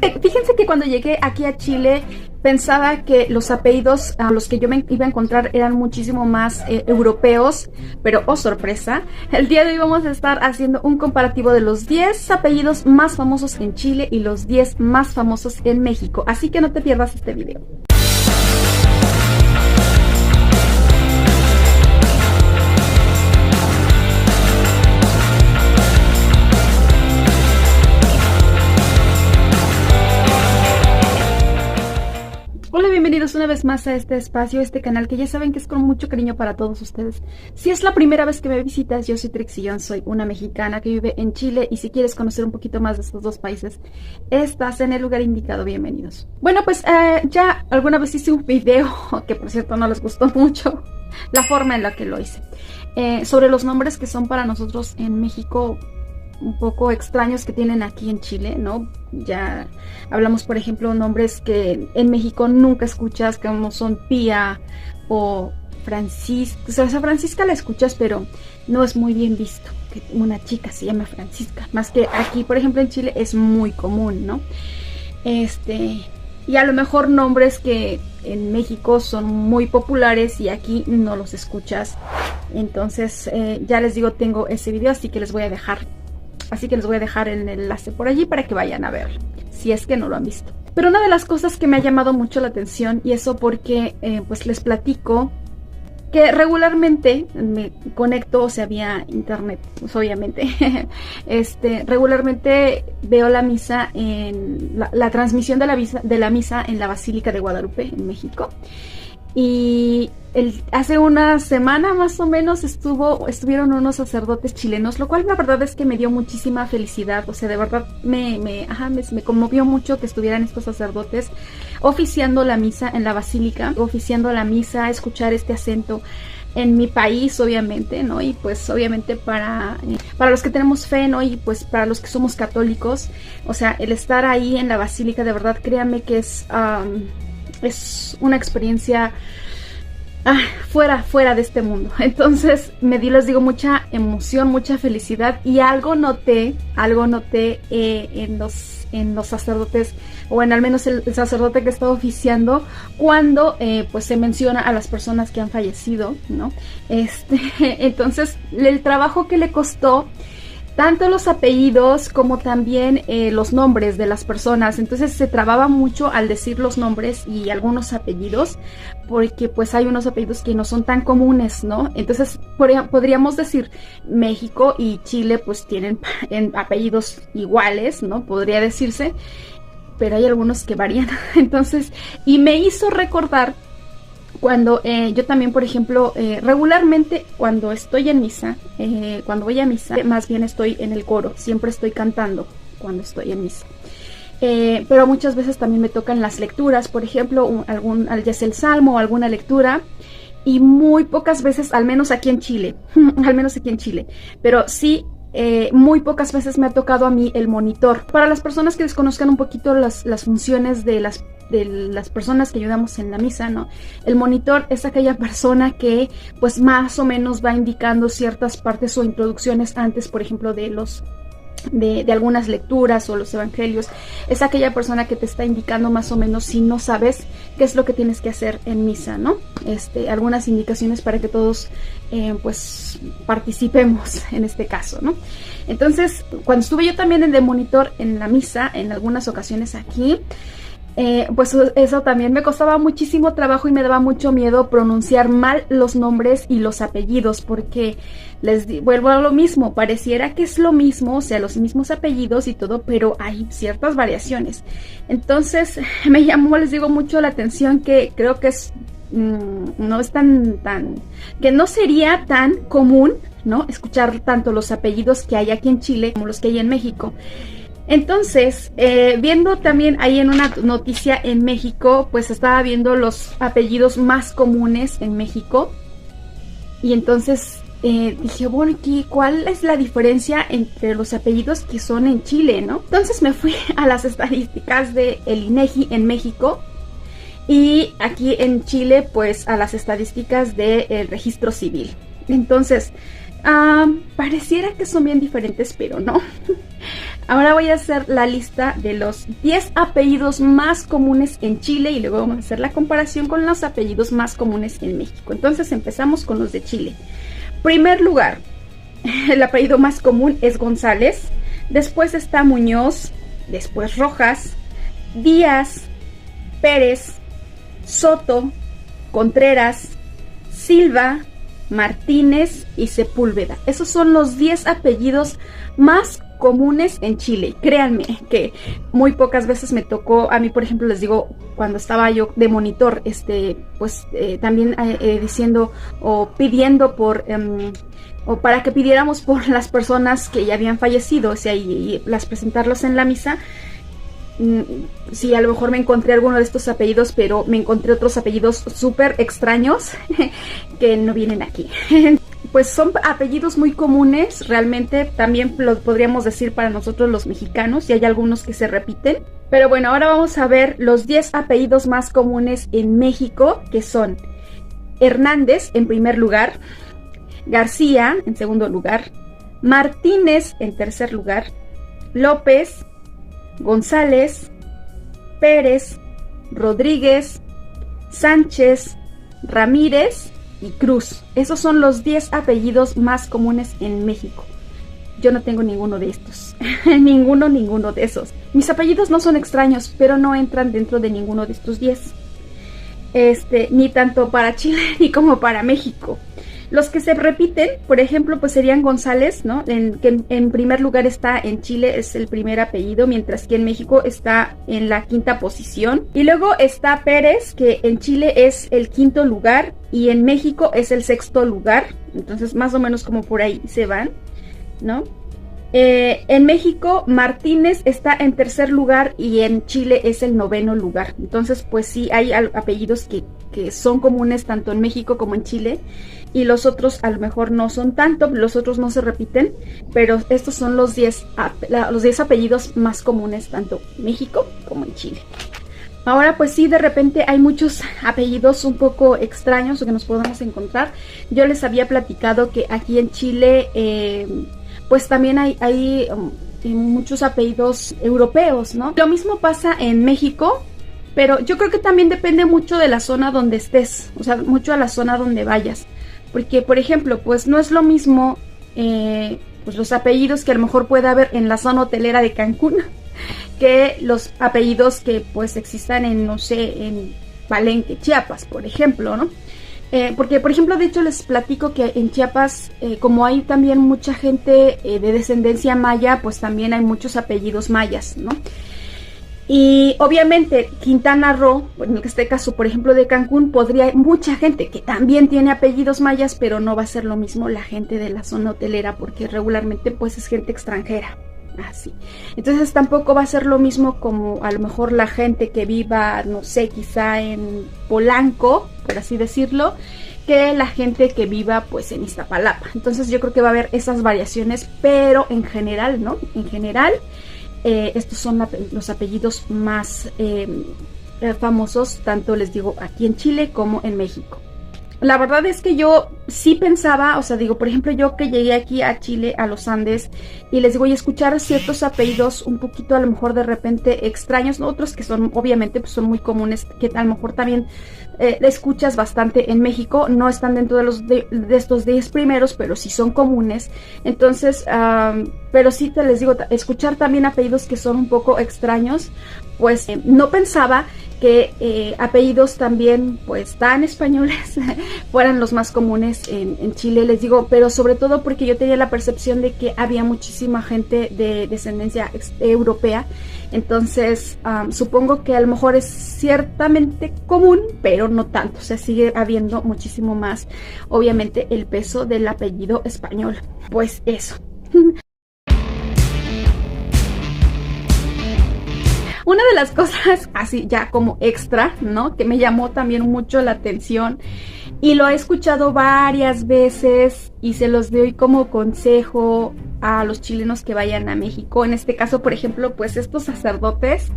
Fíjense que cuando llegué aquí a Chile pensaba que los apellidos a los que yo me iba a encontrar eran muchísimo más europeos, pero oh sorpresa, el día de hoy vamos a estar haciendo un comparativo de los 10 apellidos más famosos en Chile y los 10 más famosos en México, así que no te pierdas este video. Hola, bienvenidos una vez más a este espacio, este canal que ya saben que es con mucho cariño para todos ustedes. Si es la primera vez que me visitas, yo soy Trixillón, soy una mexicana que vive en Chile y si quieres conocer un poquito más de estos dos países, estás en el lugar indicado, bienvenidos. Bueno, pues ya alguna vez hice un video, que por cierto no les gustó mucho la forma en la que lo hice, sobre los nombres que son para nosotros en México un poco extraños que tienen aquí en Chile, ¿no? Ya hablamos, por ejemplo, nombres que en México nunca escuchas, como son Pía o Francisca. O sea, Francisca la escuchas, pero no es muy bien visto que una chica se llame Francisca. Más que aquí, por ejemplo, en Chile es muy común, ¿no? Y a lo mejor nombres que en México son muy populares y aquí no los escuchas. Entonces, ya les digo, tengo ese video, así que les voy a dejar el enlace por allí para que vayan a ver, si es que no lo han visto. Pero una de las cosas que me ha llamado mucho la atención, y eso porque pues les platico que regularmente me conecto, o sea, vía internet, pues obviamente, regularmente veo la misa en la transmisión de la misa en la Basílica de Guadalupe, en México. Y hace una semana más o menos estuvieron unos sacerdotes chilenos, lo cual la verdad es que me dio muchísima felicidad. O sea, de verdad me conmovió mucho que estuvieran estos sacerdotes oficiando la misa en la basílica, oficiando la misa, escuchar este acento en mi país, obviamente, ¿no? Y pues obviamente para los que tenemos fe, ¿no? Y pues para los que somos católicos, o sea, el estar ahí en la basílica, de verdad, créanme que es una experiencia fuera de este mundo. Entonces les digo, mucha emoción, mucha felicidad, y algo noté en los sacerdotes, o en al menos el sacerdote que estaba oficiando, cuando pues se menciona a las personas que han fallecido, ¿no? Entonces el trabajo que le costó tanto los apellidos como también los nombres de las personas. Entonces se trababa mucho al decir los nombres y algunos apellidos, porque pues hay unos apellidos que no son tan comunes, ¿no? Entonces podríamos decir México y Chile pues tienen apellidos iguales, ¿no? Podría decirse, pero hay algunos que varían. Entonces, y me hizo recordar cuando yo también, por ejemplo, regularmente cuando estoy en misa, cuando voy a misa, más bien estoy en el coro, siempre estoy cantando cuando estoy en misa. Pero muchas veces también me tocan las lecturas, por ejemplo, ya sea el salmo o alguna lectura, y muy pocas veces, al menos aquí en Chile, pero sí, muy pocas veces me ha tocado a mí el monitor. Para las personas que desconozcan un poquito las funciones de las personas que ayudamos en la misa, ¿no? El monitor es aquella persona que pues más o menos va indicando ciertas partes o introducciones antes, por ejemplo, de algunas lecturas o los evangelios. Es aquella persona que te está indicando más o menos, si no sabes qué es lo que tienes que hacer en misa, ¿no? Algunas indicaciones para que todos pues participemos en este caso, ¿no? Entonces, cuando estuve yo también de monitor en la misa, en algunas ocasiones aquí, pues eso también me costaba muchísimo trabajo y me daba mucho miedo pronunciar mal los nombres y los apellidos, porque vuelvo a lo mismo, pareciera que es lo mismo, o sea, los mismos apellidos y todo, pero hay ciertas variaciones. Entonces me llamó, les digo, mucho la atención, que creo que no es que no sería tan común, ¿no? Escuchar tanto los apellidos que hay aquí en Chile como los que hay en México. Entonces, viendo también ahí en una noticia en México, pues estaba viendo los apellidos más comunes en México. Y entonces dije, bueno, ¿cuál es la diferencia entre los apellidos que son en Chile, no? Entonces me fui a las estadísticas del INEGI en México. Y aquí en Chile, pues a las estadísticas del registro civil. Entonces, pareciera que son bien diferentes, pero no. Ahora voy a hacer la lista de los 10 apellidos más comunes en Chile y luego vamos a hacer la comparación con los apellidos más comunes en México. Entonces empezamos con los de Chile. Primer lugar, el apellido más común es González, después está Muñoz, después Rojas, Díaz, Pérez, Soto, Contreras, Silva, Martínez y Sepúlveda. Esos son los 10 apellidos más comunes en Chile. Créanme que muy pocas veces me tocó, a mí por ejemplo les digo, cuando estaba yo de monitor, también diciendo o pidiendo por o para que pidiéramos por las personas que ya habían fallecido, o sea, y las presentarlos en la misa. Sí, a lo mejor me encontré alguno de estos apellidos, pero me encontré otros apellidos súper extraños que no vienen aquí. Pues son apellidos muy comunes, realmente también lo podríamos decir para nosotros los mexicanos, y hay algunos que se repiten. Pero bueno, ahora vamos a ver los 10 apellidos más comunes en México, que son Hernández en primer lugar, García en segundo lugar, Martínez en tercer lugar, López, González, Pérez, Rodríguez, Sánchez, Ramírez y Cruz. Esos son los 10 apellidos más comunes en México. Yo no tengo ninguno de estos. ninguno de esos. Mis apellidos no son extraños, pero no entran dentro de ninguno de estos 10. Ni tanto para Chile ni como para México. Los que se repiten, por ejemplo, pues serían González, ¿no? Que en primer lugar está en Chile, es el primer apellido, mientras que en México está en la quinta posición. Y luego está Pérez, que en Chile es el quinto lugar y en México es el sexto lugar. Entonces, más o menos como por ahí se van, ¿no? En México, Martínez está en tercer lugar y en Chile es el noveno lugar. Entonces, pues sí, hay apellidos que son comunes tanto en México como en Chile. Y los otros a lo mejor no son tanto, los otros no se repiten, pero estos son los 10 apellidos más comunes tanto en México como en Chile. Ahora pues sí, de repente hay muchos apellidos un poco extraños que nos podemos encontrar. Yo les había platicado que aquí en Chile pues también hay muchos apellidos europeos, ¿no? Lo mismo pasa en México, pero yo creo que también depende mucho de la zona donde estés, o sea, mucho a la zona donde vayas. Porque, por ejemplo, pues no es lo mismo pues los apellidos que a lo mejor puede haber en la zona hotelera de Cancún que los apellidos que pues existan en, no sé, en Palenque, Chiapas, por ejemplo, ¿no? Porque, por ejemplo, de hecho les platico que en Chiapas, como hay también mucha gente de descendencia maya, pues también hay muchos apellidos mayas, ¿no? Y obviamente Quintana Roo, en este caso por ejemplo de Cancún, podría mucha gente que también tiene apellidos mayas, pero no va a ser lo mismo la gente de la zona hotelera porque regularmente pues es gente extranjera, así. Entonces tampoco va a ser lo mismo como a lo mejor la gente que viva, no sé, quizá en Polanco, por así decirlo, que la gente que viva pues en Iztapalapa. Entonces yo creo que va a haber esas variaciones, pero en general, ¿no? En general estos son los apellidos más famosos, tanto les digo aquí en Chile como en México. La verdad es que yo sí pensaba, o sea, digo, por ejemplo, yo que llegué aquí a Chile, a los Andes, y les digo, y escuchar ciertos apellidos un poquito a lo mejor de repente extraños, ¿no? Otros que son, obviamente, pues son muy comunes, que a lo mejor también escuchas bastante en México, no están dentro de estos 10 primeros, pero sí son comunes. Entonces, pero sí te les digo, escuchar también apellidos que son un poco extraños, pues no pensaba que apellidos también pues tan españoles fueran los más comunes en Chile, les digo, pero sobre todo porque yo tenía la percepción de que había muchísima gente de descendencia europea. Entonces supongo que a lo mejor es ciertamente común, pero no tanto, o sea, sigue habiendo muchísimo más, obviamente, el peso del apellido español. Pues eso. Una de las cosas, así ya como extra, ¿no? Que me llamó también mucho la atención y lo he escuchado varias veces y se los doy como consejo a los chilenos que vayan a México. En este caso, por ejemplo, pues estos sacerdotes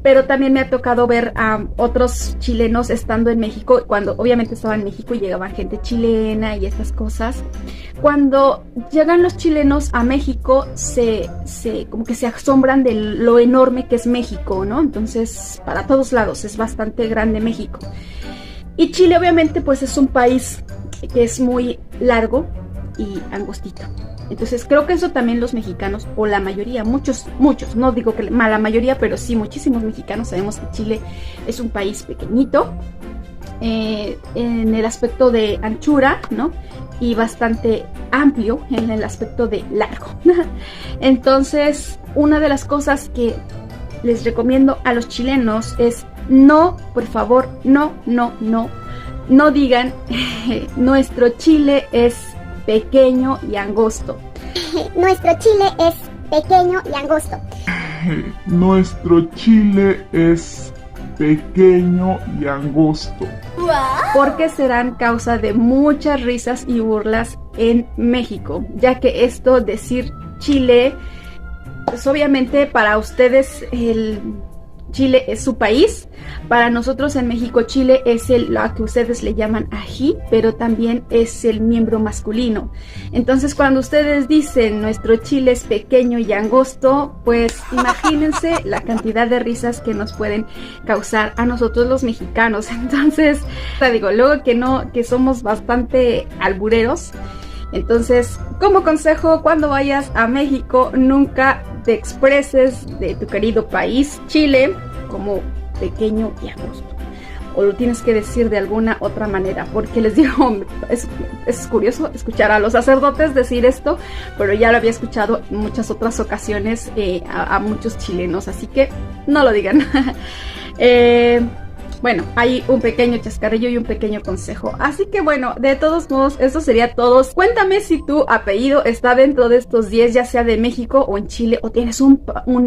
pero también me ha tocado ver a otros chilenos estando en México, cuando obviamente estaba en México y llegaban gente chilena y estas cosas. Cuando llegan los chilenos a México, como que se asombran de lo enorme que es México, ¿no? Entonces, para todos lados, es bastante grande México. Y Chile, obviamente, pues es un país que es muy largo y angostito. Entonces creo que eso también los mexicanos, o la mayoría, muchos, no digo que la mayoría, pero sí muchísimos mexicanos sabemos que Chile es un país pequeñito en el aspecto de anchura, ¿no? Y bastante amplio en el aspecto de largo. Entonces, una de las cosas que les recomiendo a los chilenos es no, por favor, no digan nuestro Chile es pequeño y angosto. Nuestro Chile es pequeño y angosto. Nuestro Chile es pequeño y angosto. Porque serán causa de muchas risas y burlas en México, ya que esto decir Chile, pues obviamente para ustedes el Chile es su país. Para nosotros en México, Chile es lo que ustedes le llaman ají, pero también es el miembro masculino. Entonces, cuando ustedes dicen nuestro Chile es pequeño y angosto, pues imagínense la cantidad de risas que nos pueden causar a nosotros los mexicanos. Entonces, te digo, luego que somos bastante albureros. Entonces, como consejo, cuando vayas a México, nunca te expreses de tu querido país, Chile, como pequeño y angosto. O lo tienes que decir de alguna otra manera, porque les digo, es curioso escuchar a los sacerdotes decir esto, pero ya lo había escuchado en muchas otras ocasiones a muchos chilenos, así que no lo digan. Bueno, hay un pequeño chascarrillo y un pequeño consejo. Así que bueno, de todos modos, eso sería todo. Cuéntame si tu apellido está dentro de estos 10, ya sea de México o en Chile, o tienes un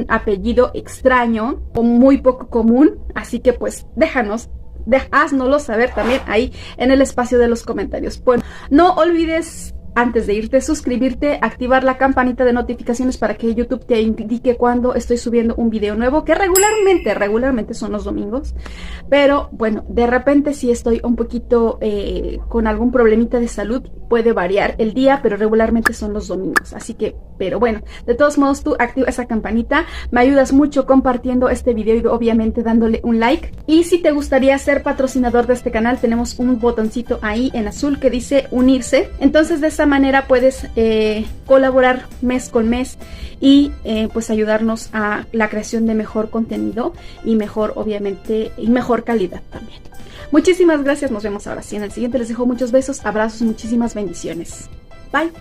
apellido extraño o muy poco común. Así que pues haznoslo saber también ahí en el espacio de los comentarios. Bueno, no olvides, antes de irte, suscribirte, activar la campanita de notificaciones para que YouTube te indique cuando estoy subiendo un video nuevo, que regularmente son los domingos, pero bueno, de repente si estoy un poquito con algún problemita de salud, puede variar el día, pero regularmente son los domingos, así que, pero bueno, de todos modos tú activa esa campanita, me ayudas mucho compartiendo este video y obviamente dándole un like. Y si te gustaría ser patrocinador de este canal, tenemos un botoncito ahí en azul que dice unirse, entonces de esa manera puedes colaborar mes con mes y pues ayudarnos a la creación de mejor contenido y mejor, obviamente, y mejor calidad también. Muchísimas gracias, nos vemos ahora sí en el siguiente. Les dejo muchos besos, abrazos, muchísimas bendiciones. Bye.